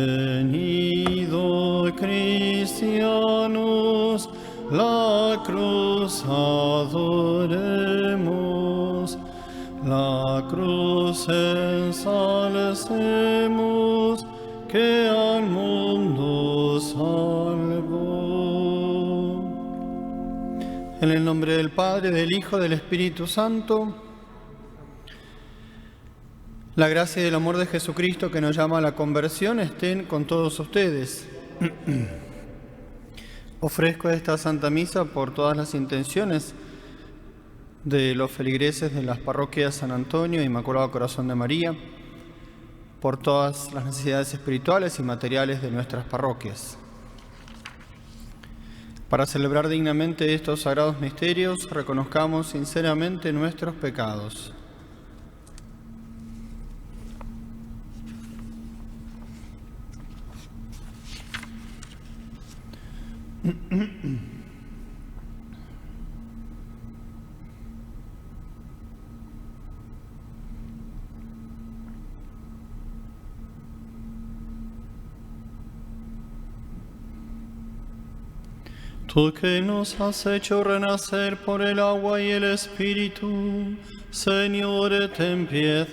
Venido cristianos, la cruz adoremos, la cruz ensalcemos, que al mundo salvó. En el nombre del Padre, del Hijo, del Espíritu Santo. La gracia y el amor de Jesucristo, que nos llama a la conversión, estén con todos ustedes. Ofrezco esta Santa Misa por todas las intenciones de los feligreses de las parroquias San Antonio e Inmaculado Corazón de María, por todas las necesidades espirituales y materiales de nuestras parroquias. Para celebrar dignamente estos sagrados misterios, reconozcamos sinceramente nuestros pecados. Tú que nos has hecho renacer por el agua y el Espíritu, Señor, ten piedad.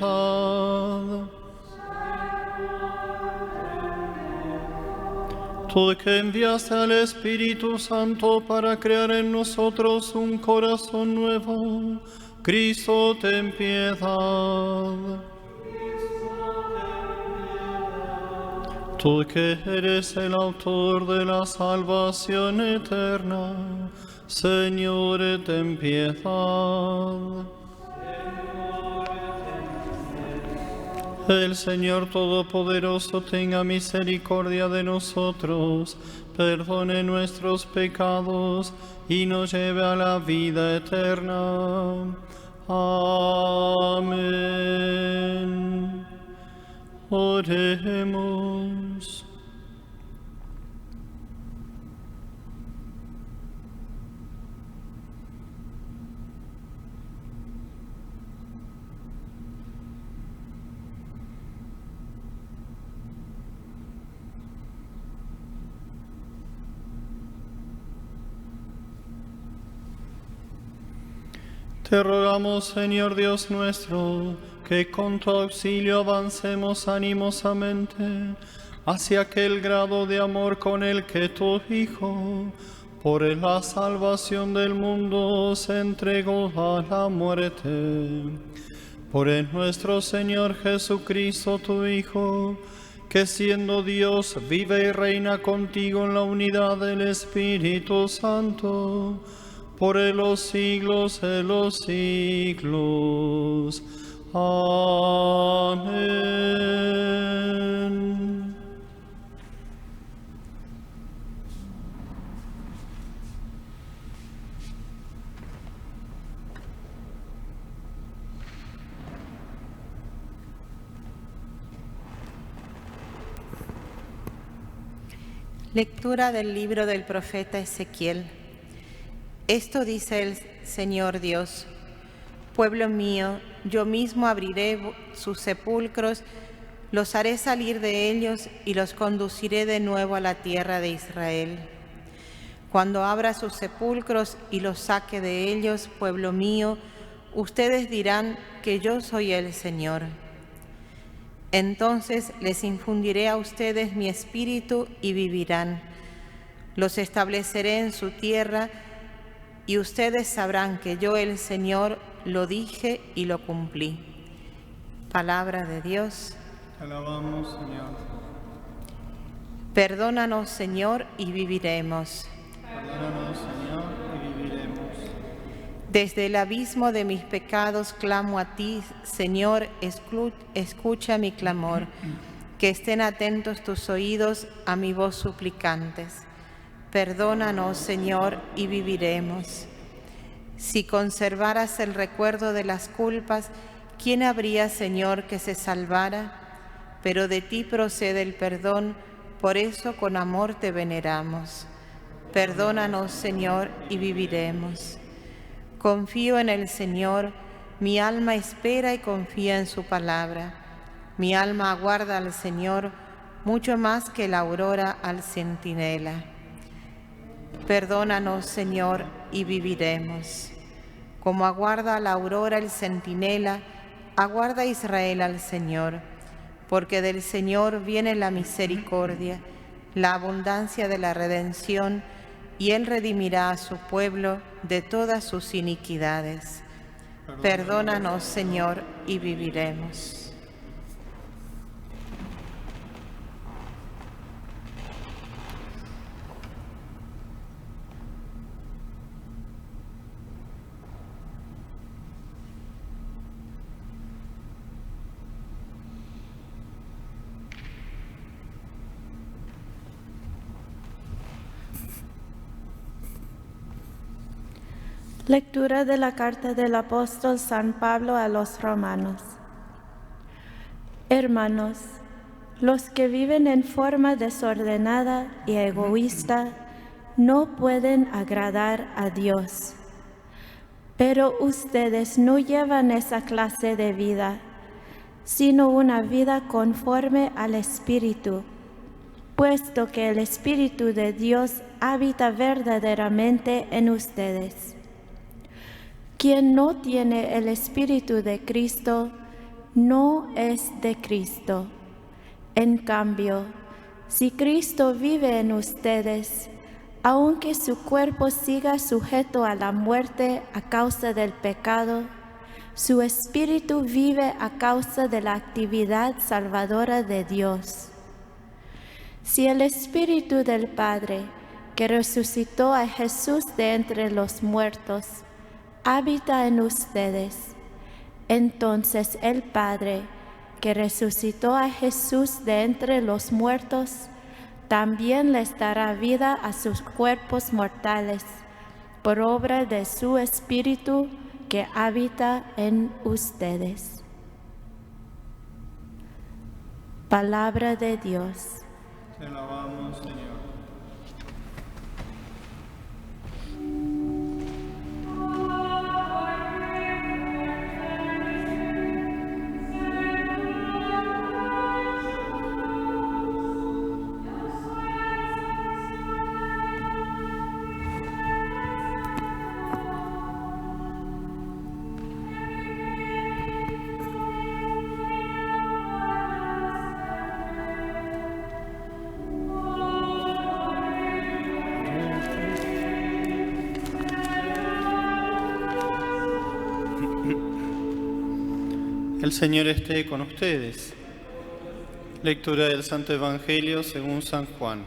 Tú que enviaste al Espíritu Santo para crear en nosotros un corazón nuevo, Cristo, ten piedad. Tú que eres el autor de la salvación eterna, Señor, ten piedad. El Señor Todopoderoso tenga misericordia de nosotros, perdone nuestros pecados y nos lleve a la vida eterna. Amén. Oremos. Te rogamos, Señor Dios nuestro, que con tu auxilio avancemos animosamente hacia aquel grado de amor con el que tu Hijo, por la salvación del mundo, se entregó a la muerte. Por nuestro Señor Jesucristo, tu Hijo, que siendo Dios vive y reina contigo en la unidad del Espíritu Santo, por los siglos de los siglos. Amén. Lectura del libro del profeta Ezequiel. Esto dice el Señor Dios: pueblo mío, yo mismo abriré sus sepulcros, los haré salir de ellos y los conduciré de nuevo a la tierra de Israel. Cuando abra sus sepulcros y los saque de ellos, pueblo mío, ustedes dirán que yo soy el Señor. Entonces les infundiré a ustedes mi espíritu y vivirán. Los estableceré en su tierra y ustedes sabrán que yo, el Señor, lo dije y lo cumplí. Palabra de Dios. Te alabamos, Señor. Perdónanos, Señor, y viviremos. Perdónanos, Señor, y viviremos. Desde el abismo de mis pecados clamo a ti, Señor, escucha mi clamor. Que estén atentos tus oídos a mi voz suplicantes. Perdónanos, Señor, y viviremos. Si conservaras el recuerdo de las culpas, ¿quién habría, Señor, que se salvara? Pero de ti procede el perdón, por eso con amor te veneramos. Perdónanos, Señor, y viviremos. Confío en el Señor, mi alma espera y confía en su palabra. Mi alma aguarda al Señor, mucho más que la aurora al centinela. Perdónanos, Señor, y viviremos. Como aguarda la aurora el centinela, aguarda Israel al Señor, porque del Señor viene la misericordia, la abundancia de la redención, y Él redimirá a su pueblo de todas sus iniquidades. Perdónanos, Señor, y viviremos. Lectura de la carta del apóstol San Pablo a los romanos. Hermanos, los que viven en forma desordenada y egoísta no pueden agradar a Dios. Pero ustedes no llevan esa clase de vida, sino una vida conforme al Espíritu, puesto que el Espíritu de Dios habita verdaderamente en ustedes. Quien no tiene el Espíritu de Cristo no es de Cristo. En cambio, si Cristo vive en ustedes, aunque su cuerpo siga sujeto a la muerte a causa del pecado, su espíritu vive a causa de la actividad salvadora de Dios. Si el Espíritu del Padre, que resucitó a Jesús de entre los muertos, habita en ustedes, entonces el Padre, que resucitó a Jesús de entre los muertos, también les dará vida a sus cuerpos mortales, por obra de su Espíritu que habita en ustedes. Palabra de Dios. Te alabamos, Señor. El Señor esté con ustedes. Lectura del Santo Evangelio según San Juan.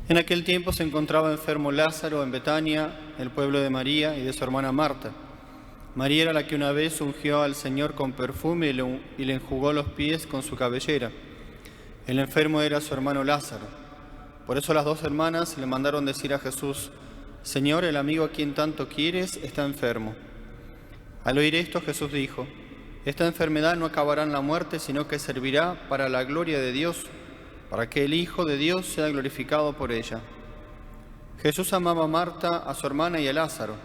En aquel tiempo se encontraba enfermo Lázaro en Betania, el pueblo de María y de su hermana Marta. María era la que una vez ungió al Señor con perfume y le enjugó los pies con su cabellera. El enfermo era su hermano Lázaro. Por eso las dos hermanas le mandaron decir a Jesús: Señor, el amigo a quien tanto quieres está enfermo. Al oír esto, Jesús dijo: Esta enfermedad no acabará en la muerte, sino que servirá para la gloria de Dios, para que el Hijo de Dios sea glorificado por ella. Jesús amaba a Marta, a su hermana y a Lázaro.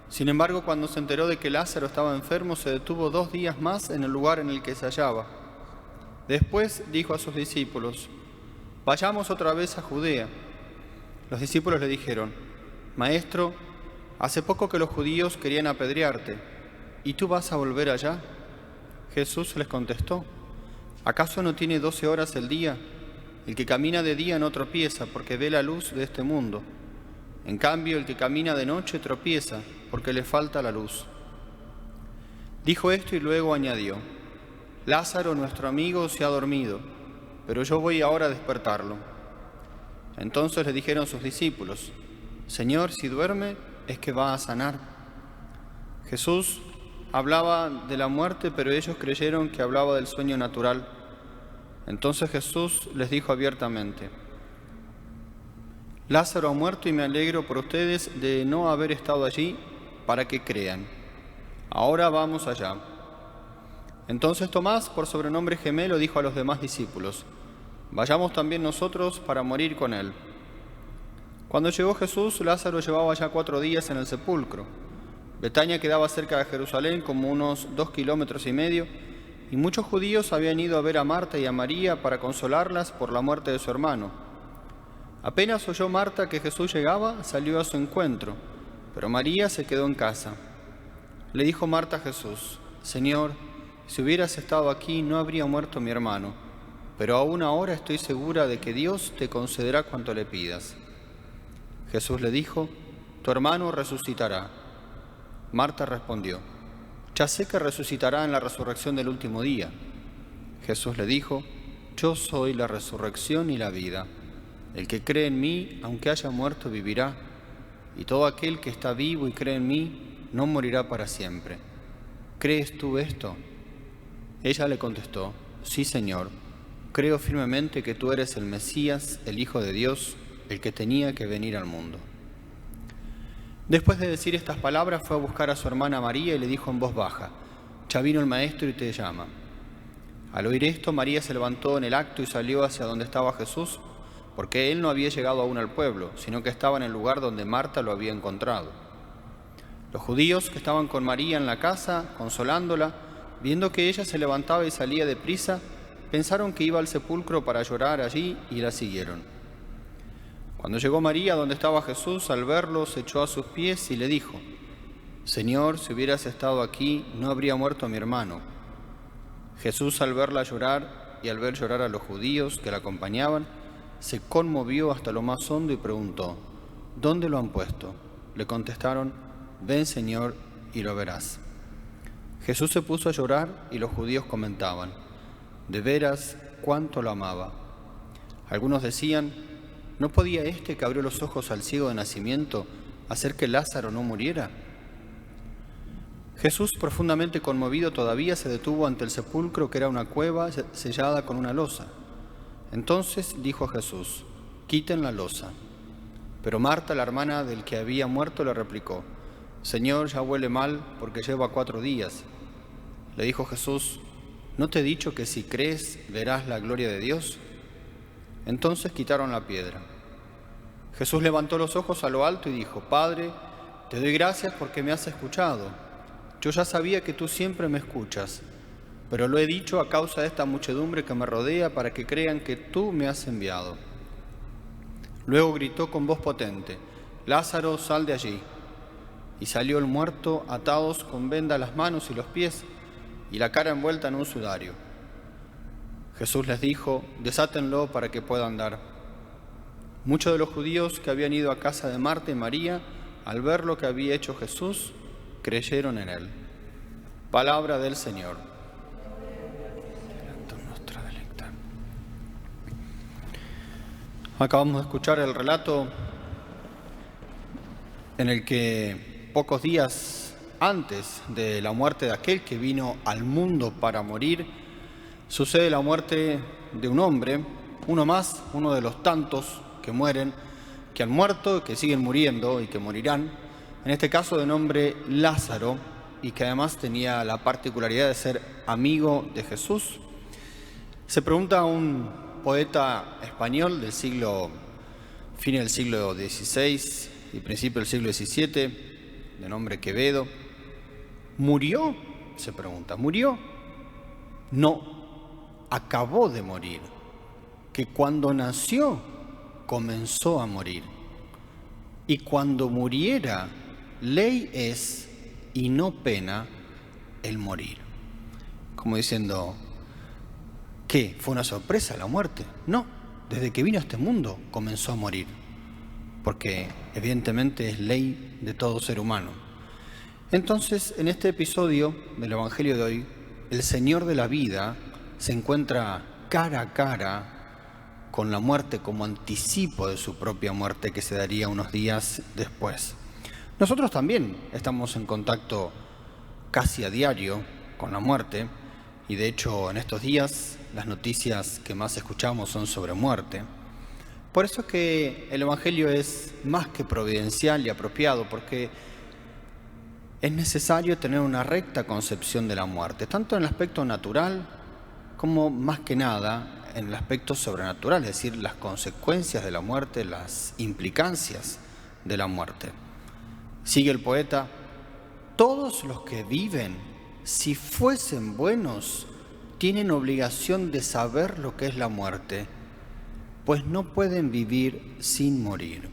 Sin embargo, cuando se enteró de que Lázaro estaba enfermo, se detuvo 2 días más en el lugar en el que se hallaba. Después dijo a sus discípulos: Vayamos otra vez a Judea. Los discípulos le dijeron: Maestro, hace poco que los judíos querían apedrearte, ¿y tú vas a volver allá? Jesús les contestó: ¿Acaso no tiene 12 horas el día? El que camina de día no tropieza, porque ve la luz de este mundo. En cambio, el que camina de noche tropieza, porque le falta la luz. Dijo esto y luego añadió: Lázaro, nuestro amigo, se ha dormido, pero yo voy ahora a despertarlo. Entonces le dijeron sus discípulos: Señor, si duerme, es que va a sanar. Jesús hablaba de la muerte, pero ellos creyeron que hablaba del sueño natural. Entonces Jesús les dijo abiertamente: Lázaro ha muerto y me alegro por ustedes de no haber estado allí para que crean. Ahora vamos allá. Entonces Tomás, por sobrenombre Gemelo, dijo a los demás discípulos: Vayamos también nosotros para morir con él. Cuando llegó Jesús, Lázaro llevaba ya 4 días en el sepulcro. Betania quedaba cerca de Jerusalén, como unos 2,5 kilómetros, y muchos judíos habían ido a ver a Marta y a María para consolarlas por la muerte de su hermano. Apenas oyó Marta que Jesús llegaba, salió a su encuentro, pero María se quedó en casa. Le dijo Marta a Jesús: Señor, si hubieras estado aquí no habría muerto mi hermano, pero aún ahora estoy segura de que Dios te concederá cuanto le pidas. Jesús le dijo: Tu hermano resucitará. Marta respondió: Ya sé que resucitará en la resurrección del último día. Jesús le dijo: Yo soy la resurrección y la vida. El que cree en mí, aunque haya muerto, vivirá, y todo aquel que está vivo y cree en mí, no morirá para siempre. ¿Crees tú esto? Ella le contestó: Sí, Señor, creo firmemente que tú eres el Mesías, el Hijo de Dios, el que tenía que venir al mundo. Después de decir estas palabras, fue a buscar a su hermana María y le dijo en voz baja: Ya vino el Maestro y te llama. Al oír esto, María se levantó en el acto y salió hacia donde estaba Jesús, porque él no había llegado aún al pueblo, sino que estaba en el lugar donde Marta lo había encontrado. Los judíos que estaban con María en la casa, consolándola, viendo que ella se levantaba y salía deprisa, pensaron que iba al sepulcro para llorar allí y la siguieron. Cuando llegó María donde estaba Jesús, al verlo, se echó a sus pies y le dijo: Señor, si hubieras estado aquí, no habría muerto mi hermano. Jesús, al verla llorar y al ver llorar a los judíos que la acompañaban, se conmovió hasta lo más hondo y preguntó: ¿Dónde lo han puesto? Le contestaron: Ven, Señor, y lo verás. Jesús se puso a llorar y los judíos comentaban: De veras, cuánto lo amaba. Algunos decían: ¿No podía este que abrió los ojos al ciego de nacimiento hacer que Lázaro no muriera? Jesús, profundamente conmovido todavía, se detuvo ante el sepulcro, que era una cueva sellada con una losa. Entonces dijo a Jesús: Quiten la losa. Pero Marta, la hermana del que había muerto, le replicó: Señor, ya huele mal, porque lleva 4 días. Le dijo Jesús: ¿No te he dicho que si crees verás la gloria de Dios? Entonces quitaron la piedra. Jesús levantó los ojos a lo alto y dijo: Padre, te doy gracias porque me has escuchado. Yo ya sabía que tú siempre me escuchas, pero lo he dicho a causa de esta muchedumbre que me rodea, para que crean que tú me has enviado. Luego gritó con voz potente: Lázaro, sal de allí. Y salió el muerto, atados con venda las manos y los pies, y la cara envuelta en un sudario. Jesús les dijo: Desátenlo para que pueda andar. Muchos de los judíos que habían ido a casa de Marta y María, al ver lo que había hecho Jesús, creyeron en él. Palabra del Señor. Acabamos de escuchar el relato en el que pocos días antes de la muerte de aquel que vino al mundo para morir, sucede la muerte de un hombre, uno más, uno de los tantos que mueren, que han muerto, que siguen muriendo y que morirán, en este caso de nombre Lázaro, y que además tenía la particularidad de ser amigo de Jesús. Se pregunta a un poeta español del fin del siglo XVI y principio del siglo XVII, de nombre Quevedo: ¿murió? Se pregunta, ¿murió? No, acabó de morir, que cuando nació comenzó a morir, y cuando muriera, ley es y no pena el morir. Como diciendo, ¿qué? ¿Fue una sorpresa la muerte? No, desde que vino a este mundo comenzó a morir, porque evidentemente es ley de todo ser humano. Entonces, en este episodio del Evangelio de hoy, el Señor de la vida se encuentra cara a cara con la muerte como anticipo de su propia muerte, que se daría unos días después. Nosotros también estamos en contacto casi a diario con la muerte, y de hecho en estos días las noticias que más escuchamos son sobre muerte. Por eso es que el Evangelio es más que providencial y apropiado, porque es necesario tener una recta concepción de la muerte, tanto en el aspecto natural como, más que nada, en el aspecto sobrenatural, es decir, las consecuencias de la muerte, las implicancias de la muerte. Sigue el poeta: todos los que viven, si fuesen buenos, tienen obligación de saber lo que es la muerte, pues no pueden vivir sin morir.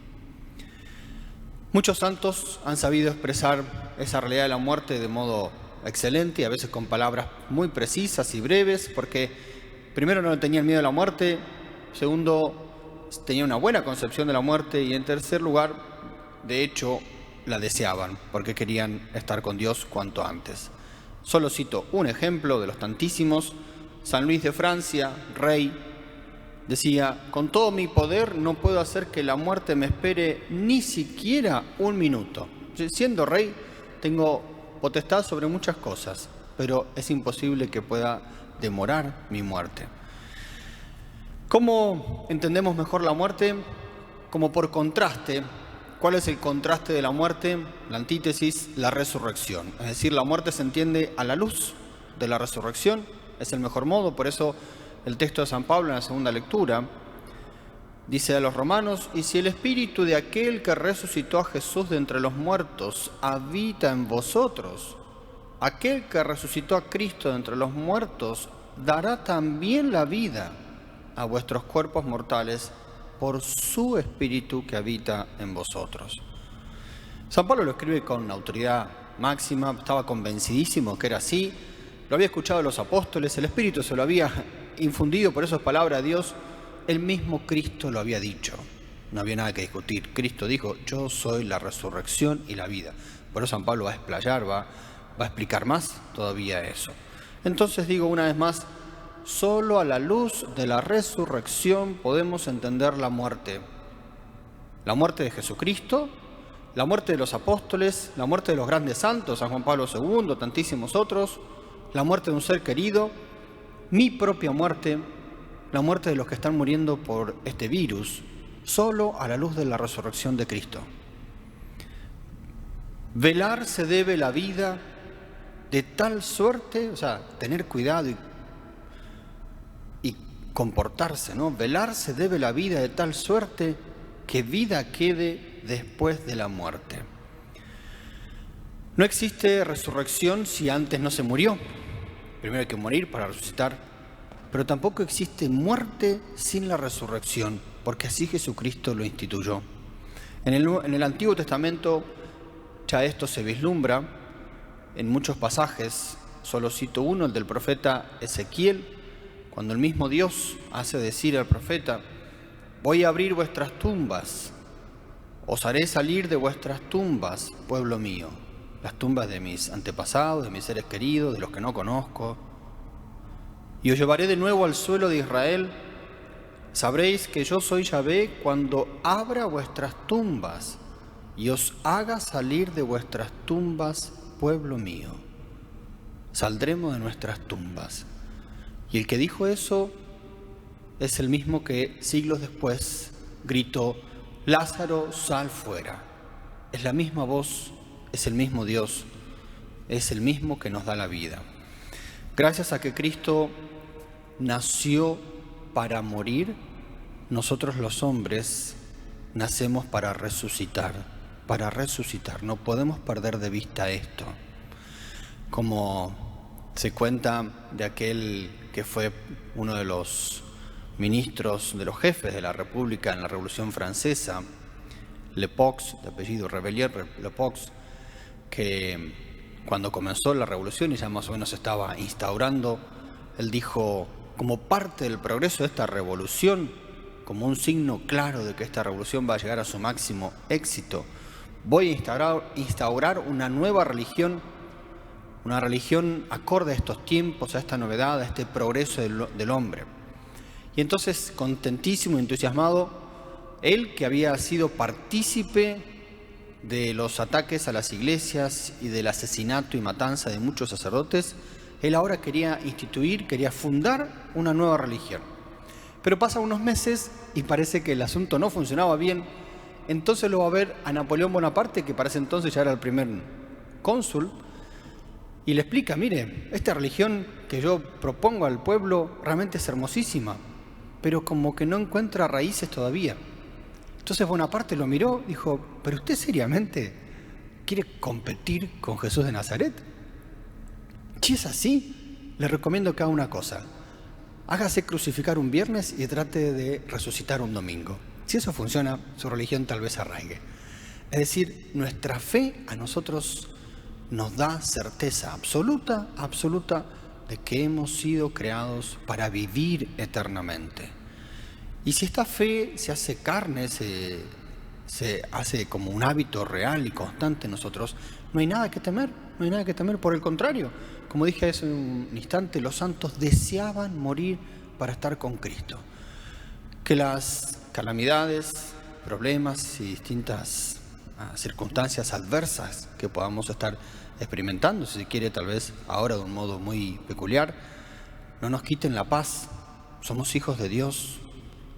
Muchos santos han sabido expresar esa realidad de la muerte de modo excelente y a veces con palabras muy precisas y breves, porque primero no tenían miedo a la muerte, segundo tenían una buena concepción de la muerte y en tercer lugar, de hecho, la deseaban porque querían estar con Dios cuanto antes. Solo cito un ejemplo de los tantísimos. San Luis de Francia, rey, decía: con todo mi poder no puedo hacer que la muerte me espere ni siquiera un minuto. Siendo rey tengo potestad sobre muchas cosas, pero es imposible que pueda demorar mi muerte. ¿Cómo entendemos mejor la muerte? Como por contraste. ¿Cuál es el contraste de la muerte? La antítesis, la resurrección. Es decir, la muerte se entiende a la luz de la resurrección, es el mejor modo. Por eso el texto de San Pablo en la segunda lectura dice a los romanos: y si el espíritu de aquel que resucitó a Jesús de entre los muertos habita en vosotros, aquel que resucitó a Cristo de entre los muertos dará también la vida a vuestros cuerpos mortales por su espíritu que habita en vosotros. San Pablo lo escribe con autoridad máxima, estaba convencidísimo que era así, lo había escuchado de los apóstoles, el Espíritu se lo había infundido, por eso es palabra de Dios, el mismo Cristo lo había dicho, no había nada que discutir. Cristo dijo: yo soy la resurrección y la vida. Por eso San Pablo va a explayar, va a explicar más todavía eso. Entonces digo una vez más, solo a la luz de la resurrección podemos entender la muerte. La muerte de Jesucristo, la muerte de los apóstoles, la muerte de los grandes santos, San Juan Pablo II, tantísimos otros, la muerte de un ser querido, mi propia muerte, la muerte de los que están muriendo por este virus, solo a la luz de la resurrección de Cristo. Velar se debe la vida de tal suerte, o sea, tener cuidado y comportarse, ¿no? Velar se debe la vida de tal suerte que vida quede después de la muerte. No existe resurrección si antes no se murió. Primero hay que morir para resucitar. Pero tampoco existe muerte sin la resurrección, porque así Jesucristo lo instituyó. En el Antiguo Testamento ya esto se vislumbra en muchos pasajes. Solo cito uno, el del profeta Ezequiel, cuando el mismo Dios hace decir al profeta: voy a abrir vuestras tumbas, os haré salir de vuestras tumbas, pueblo mío, las tumbas de mis antepasados, de mis seres queridos, de los que no conozco, y os llevaré de nuevo al suelo de Israel. Sabréis que yo soy Yahvé cuando abra vuestras tumbas y os haga salir de vuestras tumbas, pueblo mío. Saldremos de nuestras tumbas. Y el que dijo eso es el mismo que siglos después gritó: Lázaro, sal fuera. Es la misma voz, es el mismo Dios, es el mismo que nos da la vida. Gracias a que Cristo nació para morir, nosotros los hombres nacemos para resucitar, No podemos perder de vista esto. Como se cuenta de aquel que fue uno de los ministros, de los jefes de la República en la Revolución Francesa, Lepox, de apellido Rebellier Lepox, que cuando comenzó la revolución y ya más o menos se estaba instaurando, él dijo: como parte del progreso de esta revolución, como un signo claro de que esta revolución va a llegar a su máximo éxito, voy a instaurar una nueva religión, una religión acorde a estos tiempos, a esta novedad, a este progreso del hombre. Y entonces, contentísimo y entusiasmado, él, que había sido partícipe de los ataques a las iglesias y del asesinato y matanza de muchos sacerdotes, él ahora quería fundar una nueva religión. Pero pasan unos meses y parece que el asunto no funcionaba bien. Entonces lo va a ver a Napoleón Bonaparte, que para ese entonces ya era el primer cónsul, y le explica: mire, esta religión que yo propongo al pueblo realmente es hermosísima, pero como que no encuentra raíces todavía. Entonces Bonaparte lo miró, dijo: ¿pero usted seriamente quiere competir con Jesús de Nazaret? Si es así, le recomiendo que haga una cosa. Hágase crucificar un viernes y trate de resucitar un domingo. Si eso funciona, su religión tal vez arraigue. Es decir, nuestra fe a nosotros nos da certeza absoluta de que hemos sido creados para vivir eternamente. Y si esta fe se hace carne, se hace como un hábito real y constante en nosotros, no hay nada que temer, por el contrario. Como dije hace un instante, los santos deseaban morir para estar con Cristo. Que las calamidades, problemas y distintas circunstancias adversas que podamos estar experimentando, si se quiere tal vez ahora de un modo muy peculiar, no nos quiten la paz. Somos hijos de Dios,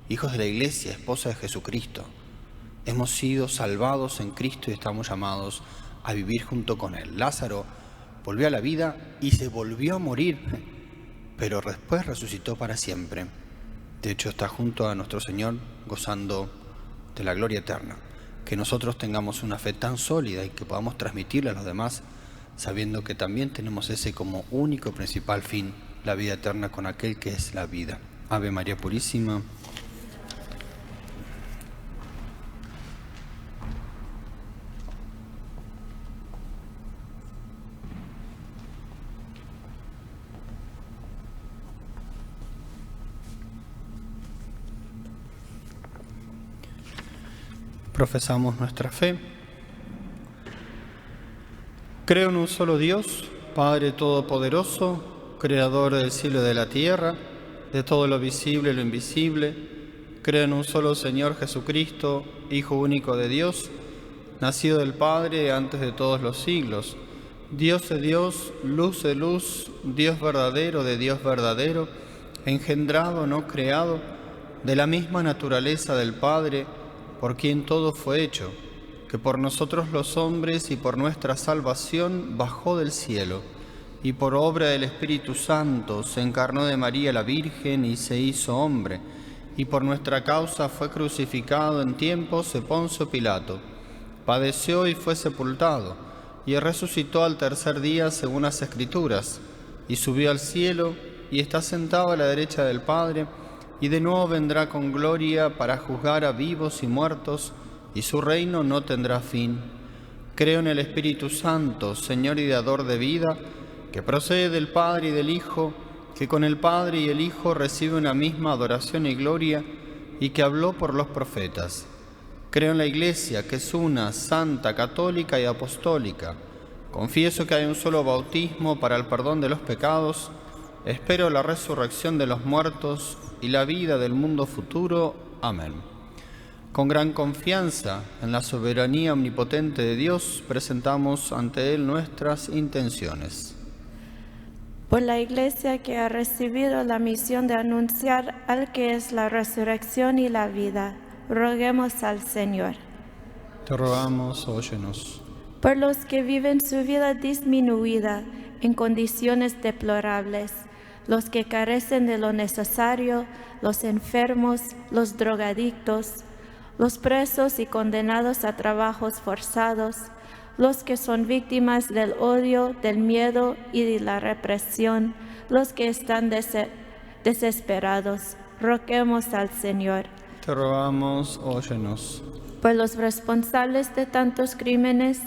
hijos de la Iglesia, esposa de Jesucristo. Hemos sido salvados en Cristo y estamos llamados a vivir junto con Él. Lázaro volvió a la vida y se volvió a morir, pero después resucitó para siempre. De hecho, está junto a nuestro Señor gozando de la gloria eterna. Que nosotros tengamos una fe tan sólida y que podamos transmitirla a los demás, sabiendo que también tenemos ese como único principal fin, la vida eterna con aquel que es la vida. Ave María Purísima. Profesamos nuestra fe. Creo en un solo Dios, Padre Todopoderoso, Creador del cielo y de la tierra, de todo lo visible y lo invisible. Creo en un solo Señor Jesucristo, Hijo único de Dios, nacido del Padre antes de todos los siglos, Dios de Dios, luz de luz, Dios verdadero de Dios verdadero, engendrado, no creado, de la misma naturaleza del Padre, por quien todo fue hecho, que por nosotros los hombres y por nuestra salvación bajó del cielo, y por obra del Espíritu Santo se encarnó de María la Virgen y se hizo hombre, y por nuestra causa fue crucificado en tiempos de Poncio Pilato, padeció y fue sepultado, y resucitó al tercer día según las Escrituras, y subió al cielo, y está sentado a la derecha del Padre, y de nuevo vendrá con gloria para juzgar a vivos y muertos, y su reino no tendrá fin. Creo en el Espíritu Santo, Señor y dador de vida, que procede del Padre y del Hijo, que con el Padre y el Hijo recibe una misma adoración y gloria, y que habló por los profetas. Creo en la Iglesia, que es una, santa, católica y apostólica. Confieso que hay un solo bautismo para el perdón de los pecados. Espero la resurrección de los muertos y la vida del mundo futuro. Amén. Con gran confianza en la soberanía omnipotente de Dios, presentamos ante Él nuestras intenciones. Por la Iglesia que ha recibido la misión de anunciar al que es la resurrección y la vida, roguemos al Señor. Te rogamos, óyenos. Por los que viven su vida disminuida en condiciones deplorables, los que carecen de lo necesario, los enfermos, los drogadictos, los presos y condenados a trabajos forzados, los que son víctimas del odio, del miedo y de la represión, los que están desesperados, roguemos al Señor. Te rogamos, óyenos. Por los responsables de tantos crímenes,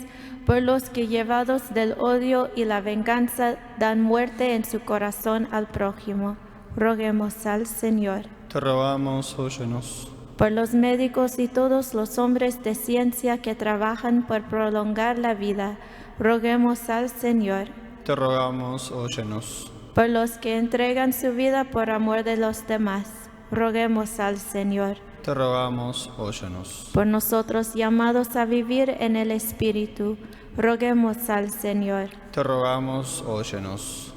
por los que llevados del odio y la venganza dan muerte en su corazón al prójimo, roguemos al Señor. Te rogamos, óyenos. Por los médicos y todos los hombres de ciencia que trabajan por prolongar la vida, roguemos al Señor. Te rogamos, óyenos. Por los que entregan su vida por amor de los demás, roguemos al Señor. Te rogamos, óyenos. Por nosotros llamados a vivir en el Espíritu, roguemos al Señor. Te rogamos, óyenos.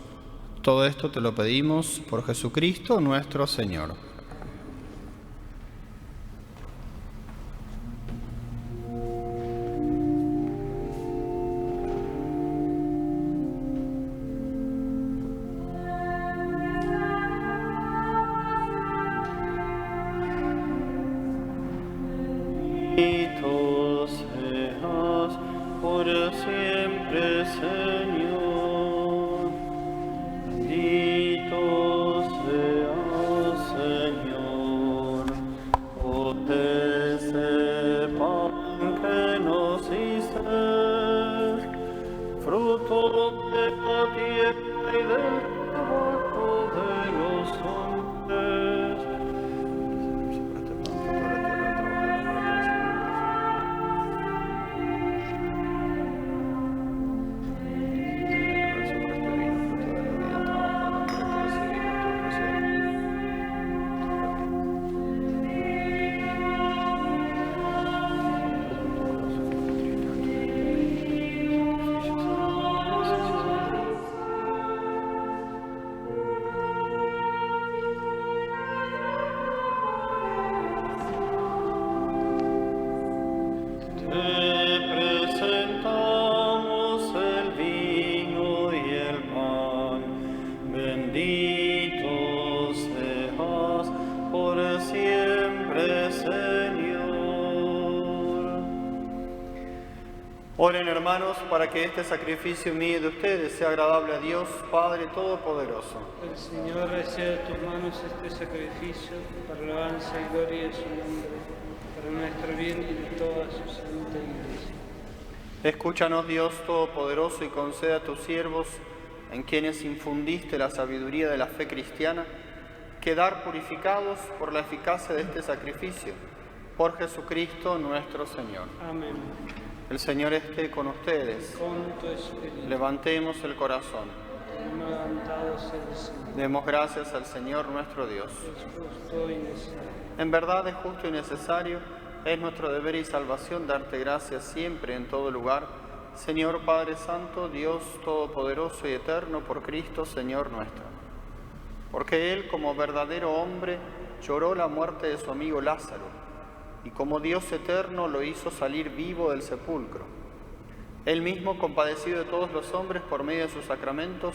Todo esto te lo pedimos por Jesucristo nuestro Señor. Bendito seas por siempre, Señor. Bendito Oren, hermanos, para que este sacrificio mío de ustedes sea agradable a Dios, Padre Todopoderoso. El Señor reciba de tus manos este sacrificio para la alabanza y gloria de su nombre, para nuestro bien y de toda su santa Iglesia. Escúchanos, Dios Todopoderoso, y conceda a tus siervos, en quienes infundiste la sabiduría de la fe cristiana, quedar purificados por la eficacia de este sacrificio. Por Jesucristo nuestro Señor. Amén. El Señor esté con ustedes. Con tu espíritu. Levantemos el corazón. Tenemos levantados el Señor. Demos gracias al Señor nuestro Dios. Es justo y necesario. En verdad es justo y necesario, es nuestro deber y salvación darte gracias siempre en todo lugar, Señor Padre Santo, Dios Todopoderoso y Eterno, por Cristo Señor nuestro. Porque Él, como verdadero hombre, lloró la muerte de su amigo Lázaro, y como Dios eterno lo hizo salir vivo del sepulcro. Él mismo, compadecido de todos los hombres por medio de sus sacramentos,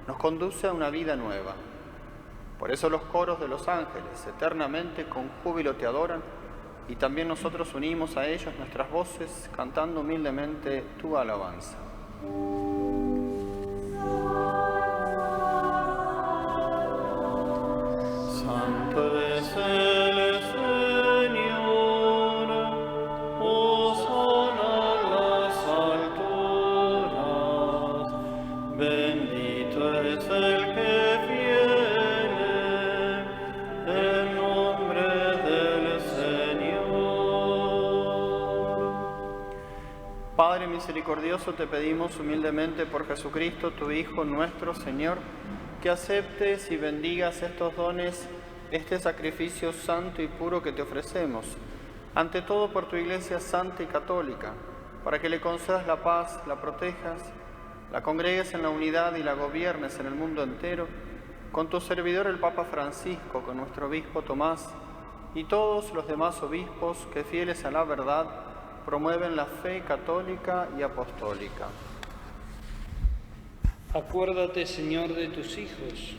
nos conduce a una vida nueva. Por eso los coros de los ángeles eternamente con júbilo te adoran, y también nosotros unimos a ellos nuestras voces cantando humildemente tu alabanza. Santo es el Señor, hosana en las alturas, bendito es el que viene en nombre del Señor. Padre misericordioso, te pedimos humildemente por Jesucristo, tu Hijo, nuestro Señor, que aceptes y bendigas estos dones, este sacrificio santo y puro que te ofrecemos, ante todo por tu Iglesia santa y católica, para que le concedas la paz, la protejas, la congregues en la unidad y la gobiernes en el mundo entero, con tu servidor el Papa Francisco, con nuestro obispo Tomás y todos los demás obispos que, fieles a la verdad, promueven la fe católica y apostólica. Acuérdate, Señor, de tus hijos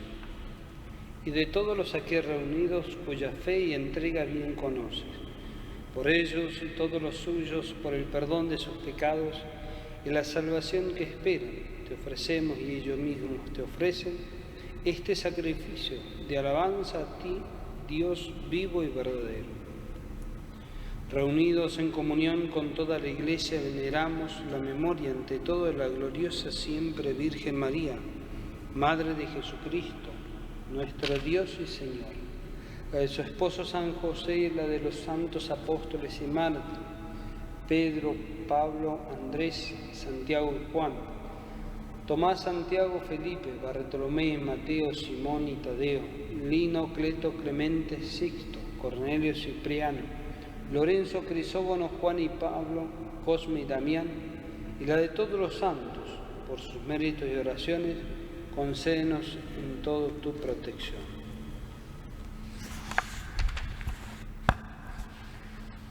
y de todos los aquí reunidos cuya fe y entrega bien conoces. Por ellos y todos los suyos, por el perdón de sus pecados y la salvación que esperan, te ofrecemos y ellos mismos te ofrecen este sacrificio de alabanza a ti, Dios vivo y verdadero. Reunidos en comunión con toda la Iglesia, veneramos la memoria ante todo de la gloriosa siempre Virgen María, Madre de Jesucristo, nuestro Dios y Señor, la de su esposo San José y la de los santos apóstoles y mártires, Pedro, Pablo, Andrés, Santiago y Juan, Tomás, Santiago, Felipe, Bartolomé, Mateo, Simón y Tadeo, Lino, Cleto, Clemente, Sixto, Cornelio, Cipriano, Lorenzo, Crisógono, Juan y Pablo, Cosme y Damián, y la de todos los santos, por sus méritos y oraciones, concédenos en todo tu protección.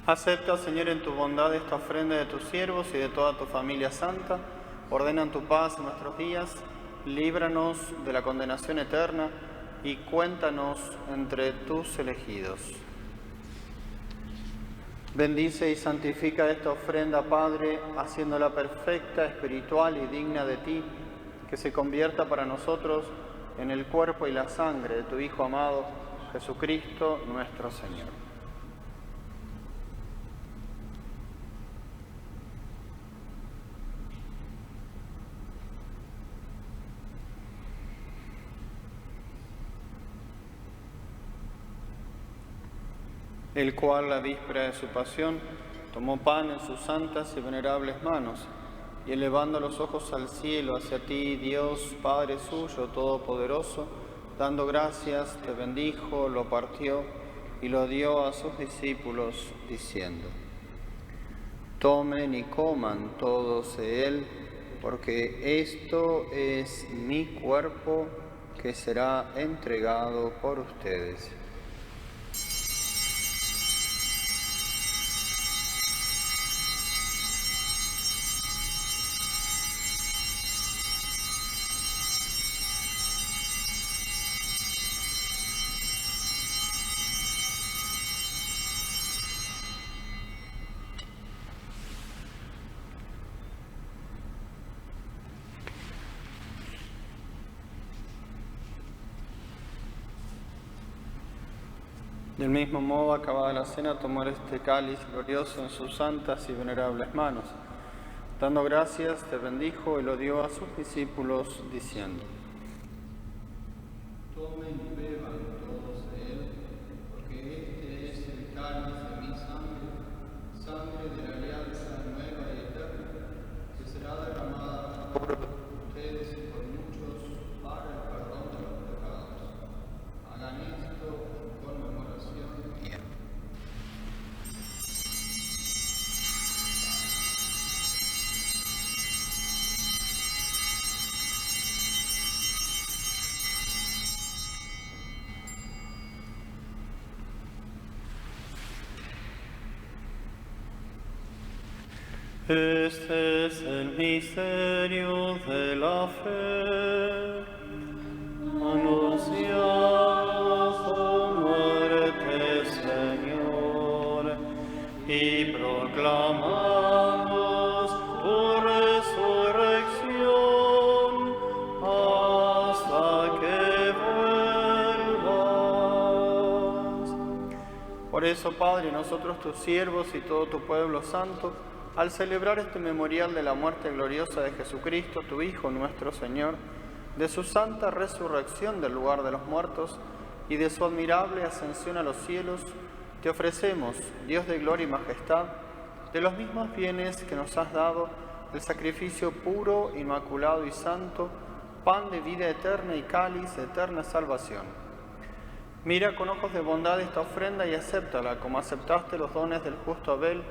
Acepta, Señor, en tu bondad esta ofrenda de tus siervos y de toda tu familia santa. Ordena en tu paz en nuestros días, líbranos de la condenación eterna y cuéntanos entre tus elegidos. Bendice y santifica esta ofrenda, Padre, haciéndola perfecta, espiritual y digna de ti, que se convierta para nosotros en el cuerpo y la sangre de tu Hijo amado, Jesucristo nuestro Señor. El cual, la víspera de su pasión, tomó pan en sus santas y venerables manos, y elevando los ojos al cielo hacia ti, Dios, Padre suyo, todopoderoso, dando gracias, te bendijo, lo partió y lo dio a sus discípulos, diciendo: tomen y coman todos de él, porque esto es mi cuerpo que será entregado por ustedes. Del mismo modo, acabada la cena, tomó este cáliz glorioso en sus santas y venerables manos. Dando gracias, te bendijo y lo dio a sus discípulos, diciendo: Tomen y beban todos de él, porque este es el cáliz de mi sangre, sangre de la alianza nueva y eterna, que será derramada por ustedes y por muchos para el perdón de los pecados. Hagan esto en conmemoración mía. Este es el misterio de la fe. Anunciamos tu muerte, Señor, y proclamamos tu resurrección hasta que vuelvas. Por eso, Padre, nosotros tus siervos y todo tu pueblo santo, al celebrar este memorial de la muerte gloriosa de Jesucristo, tu Hijo nuestro Señor, de su santa resurrección del lugar de los muertos y de su admirable ascensión a los cielos, te ofrecemos, Dios de gloria y majestad, de los mismos bienes que nos has dado, el sacrificio puro, inmaculado y santo, pan de vida eterna y cáliz de eterna salvación. Mira con ojos de bondad esta ofrenda y acéptala como aceptaste los dones del justo Abel,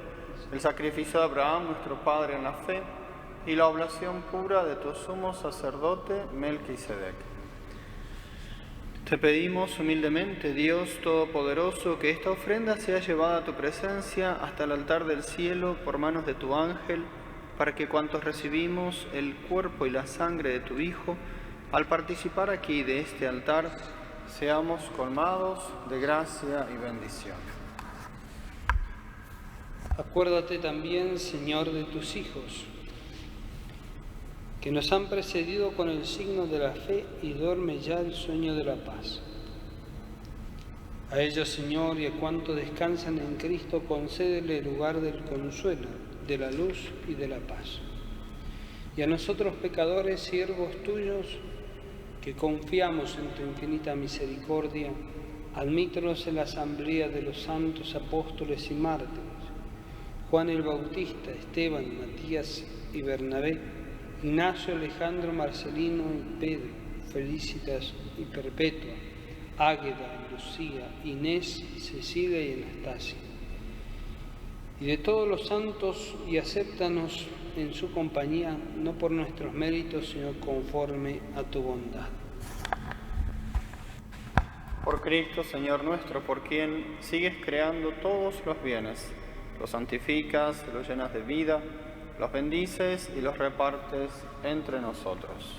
el sacrificio de Abraham, nuestro Padre en la fe, y la oblación pura de tu sumo sacerdote Melquisedec. Te pedimos humildemente, Dios Todopoderoso, que esta ofrenda sea llevada a tu presencia hasta el altar del cielo por manos de tu ángel, para que cuantos recibimos el cuerpo y la sangre de tu Hijo, al participar aquí de este altar, seamos colmados de gracia y bendición. Acuérdate también, Señor, de tus hijos, que nos han precedido con el signo de la fe y duerme ya el sueño de la paz. A ellos, Señor, y a cuantos descansan en Cristo, concédele el lugar del consuelo, de la luz y de la paz. Y a nosotros, pecadores, siervos tuyos, que confiamos en tu infinita misericordia, admítenos en la asamblea de los santos apóstoles y mártires, Juan el Bautista, Esteban, Matías y Bernabé, Ignacio, Alejandro, Marcelino y Pedro, Felicitas y Perpetua, Águeda, Lucía, Inés, Cecilia y Anastasia. Y de todos los santos, y acéptanos en su compañía, no por nuestros méritos, sino conforme a tu bondad. Por Cristo, Señor nuestro, por quien sigues creando todos los bienes, los santificas, los llenas de vida, los bendices y los repartes entre nosotros.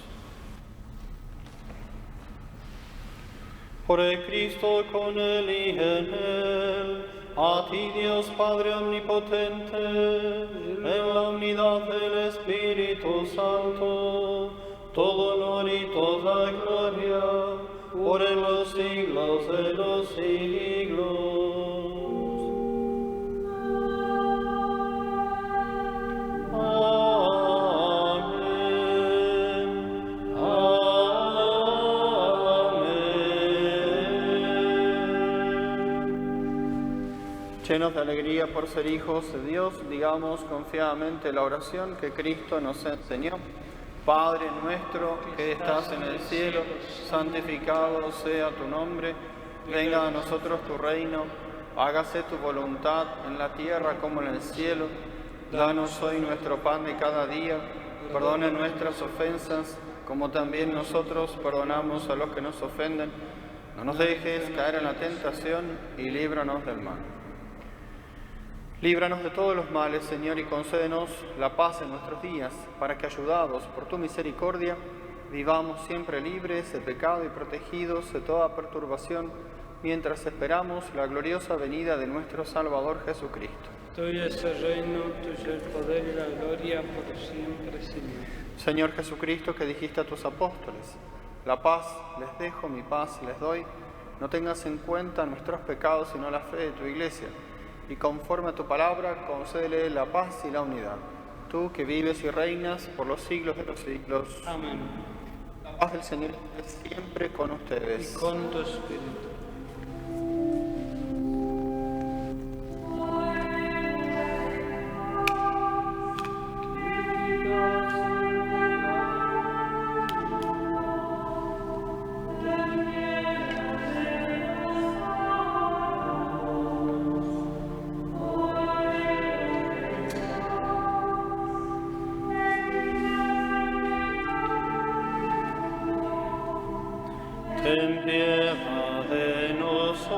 Por el Cristo, con Él y en Él, a ti Dios Padre Omnipotente, en la unidad del Espíritu Santo, todo honor y toda gloria, por los siglos de los siglos. Llenos de alegría por ser hijos de Dios, digamos confiadamente la oración que Cristo nos enseñó. Padre nuestro que estás en el cielo, santificado sea tu nombre. Venga a nosotros tu reino. Hágase tu voluntad en la tierra como en el cielo. Danos hoy nuestro pan de cada día. Perdona nuestras ofensas, como también nosotros perdonamos a los que nos ofenden. No nos dejes caer en la tentación y líbranos del mal. Líbranos de todos los males, Señor, y concédenos la paz en nuestros días, para que, ayudados por tu misericordia, vivamos siempre libres de pecado y protegidos de toda perturbación, mientras esperamos la gloriosa venida de nuestro Salvador Jesucristo. Tuyo es el reino, tuyo el poder y la gloria por siempre, Señor. Señor Jesucristo, que dijiste a tus apóstoles: la paz les dejo, mi paz les doy. no tengas en cuenta nuestros pecados, sino la fe de tu Iglesia, y conforme a tu palabra, concédele la paz y la unidad. Tú que vives y reinas por los siglos de los siglos. Amén. La paz del Señor esté siempre con ustedes. Y con tu espíritu. Ten piedad de nosotros,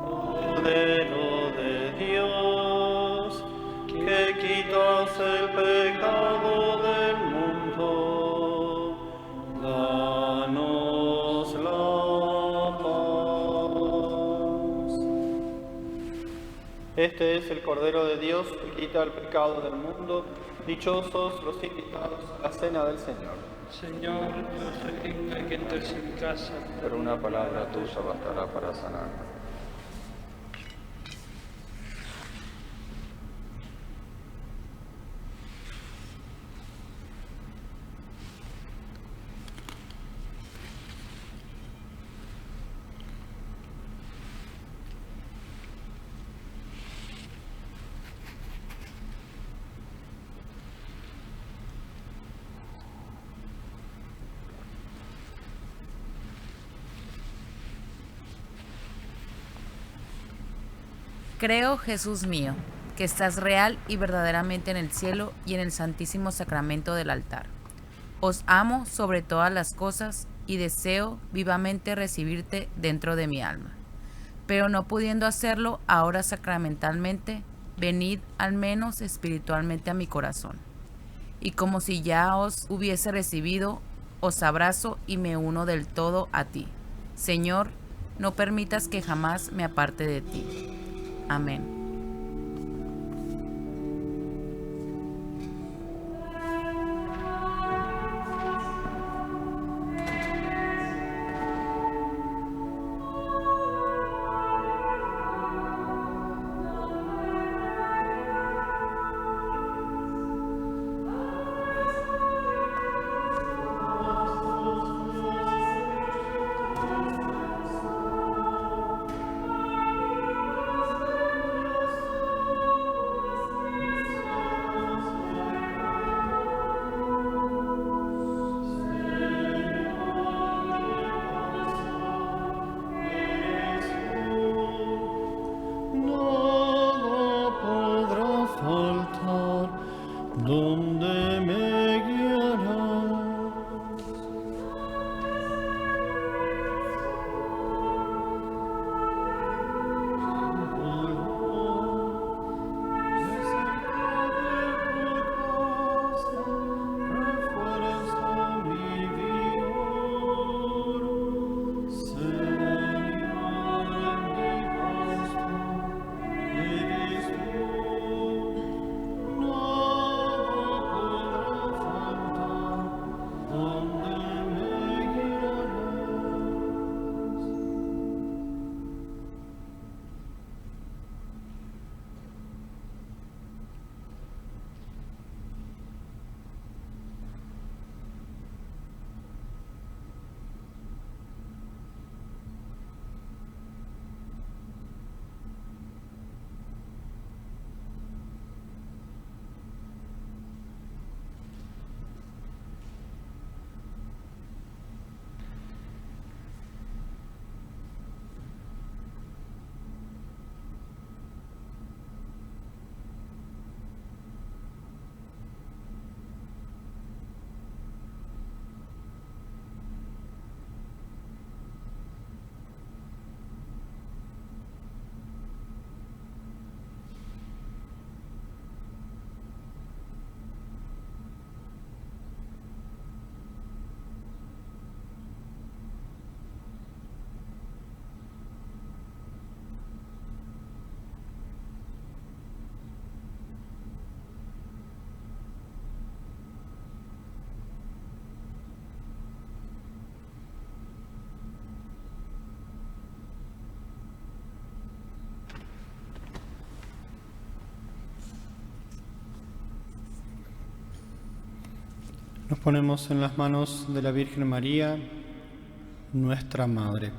Cordero de Dios, que quitas el pecado del mundo, danos la paz. Este es el Cordero de Dios que quita el pecado del mundo. Dichosos los invitados a la cena del Señor. Señor, no soy digno de que entres en mi casa, Pero una palabra tuya bastará para sanar. Creo, Jesús mío, que estás real y verdaderamente en el cielo y en el santísimo sacramento del altar. Os amo sobre todas las cosas y deseo vivamente recibirte dentro de mi alma. Pero no pudiendo hacerlo ahora sacramentalmente, venid al menos espiritualmente a mi corazón. Y como si ya os hubiese recibido, os abrazo y me uno del todo a ti. Señor, no permitas que jamás me aparte de ti. Amén. Nos ponemos en las manos de la Virgen María, nuestra Madre.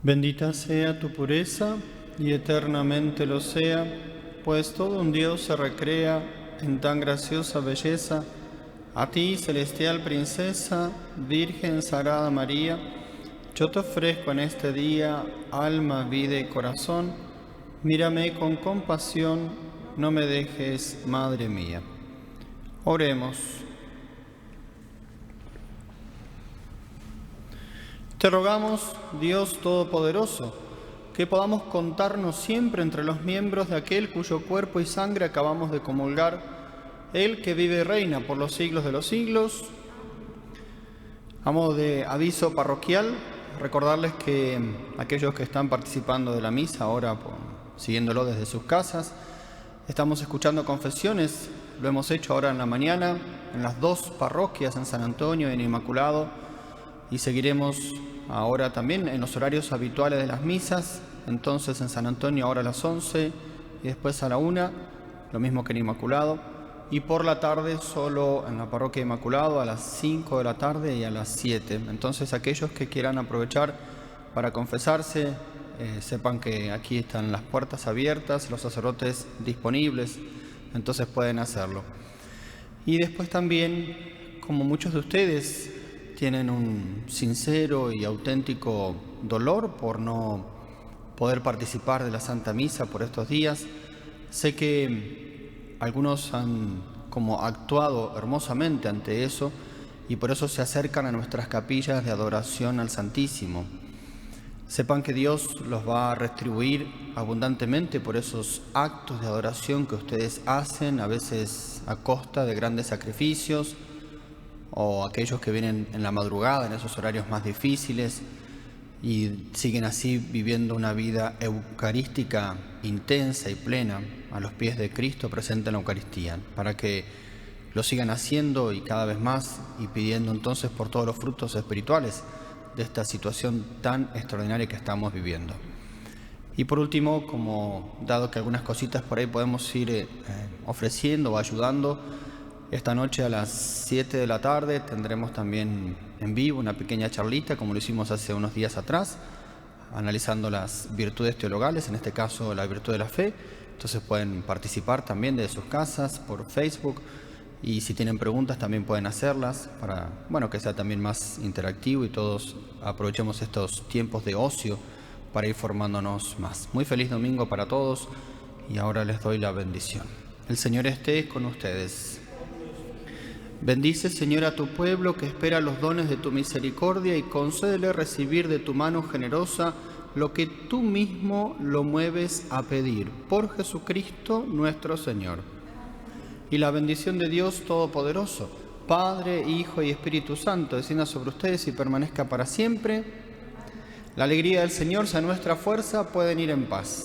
Bendita sea tu pureza y eternamente lo sea, pues todo un Dios se recrea en tan graciosa belleza. A ti, celestial princesa, Virgen Sagrada María, yo te ofrezco en este día alma, vida y corazón. Mírame con compasión, no me dejes, Madre mía. Oremos. Te rogamos, Dios Todopoderoso, que podamos contarnos siempre entre los miembros de aquel cuyo cuerpo y sangre acabamos de comulgar, Él que vive y reina por los siglos de los siglos. A modo de aviso parroquial, recordarles que aquellos que están participando de la misa ahora, siguiéndolo desde sus casas, estamos escuchando confesiones. Lo hemos hecho ahora en la mañana, en las dos parroquias, en San Antonio y en Inmaculado, y seguiremos ahora también en los horarios habituales de las misas. Entonces en San Antonio ahora a las 11 y después a la 1, lo mismo que en Inmaculado, y por la tarde solo en la parroquia de Inmaculado a las 5 de la tarde y a las 7. Entonces aquellos que quieran aprovechar para confesarse, sepan que aquí están las puertas abiertas, los sacerdotes disponibles, entonces pueden hacerlo. Y después también, como muchos de ustedes tienen un sincero y auténtico dolor por no poder participar de la Santa Misa por estos días, sé que algunos han como actuado hermosamente ante eso y por eso se acercan a nuestras capillas de adoración al Santísimo. Sepan que Dios los va a retribuir abundantemente por esos actos de adoración que ustedes hacen, a veces a costa de grandes sacrificios, o aquellos que vienen en la madrugada, en esos horarios más difíciles, y siguen así viviendo una vida eucarística intensa y plena a los pies de Cristo presente en la Eucaristía, para que lo sigan haciendo y cada vez más, y pidiendo entonces por todos los frutos espirituales de esta situación tan extraordinaria que estamos viviendo. Y por último, como dado que algunas cositas por ahí podemos ir ofreciendo o ayudando, esta noche a las 7 de la tarde tendremos también en vivo una pequeña charlita, como lo hicimos hace unos días atrás, analizando las virtudes teologales, en este caso la virtud de la fe. Entonces pueden participar también de sus casas por Facebook, y si tienen preguntas también pueden hacerlas para, que sea también más interactivo y todos aprovechemos estos tiempos de ocio para ir formándonos más. Muy feliz domingo para todos, y ahora les doy la bendición. El Señor esté con ustedes. Bendice, Señor, a tu pueblo que espera los dones de tu misericordia, y concédele recibir de tu mano generosa lo que tú mismo lo mueves a pedir. Por Jesucristo nuestro Señor. Y la bendición de Dios Todopoderoso, Padre, Hijo y Espíritu Santo, descienda sobre ustedes y permanezca para siempre. La alegría del Señor sea nuestra fuerza. Pueden ir en paz.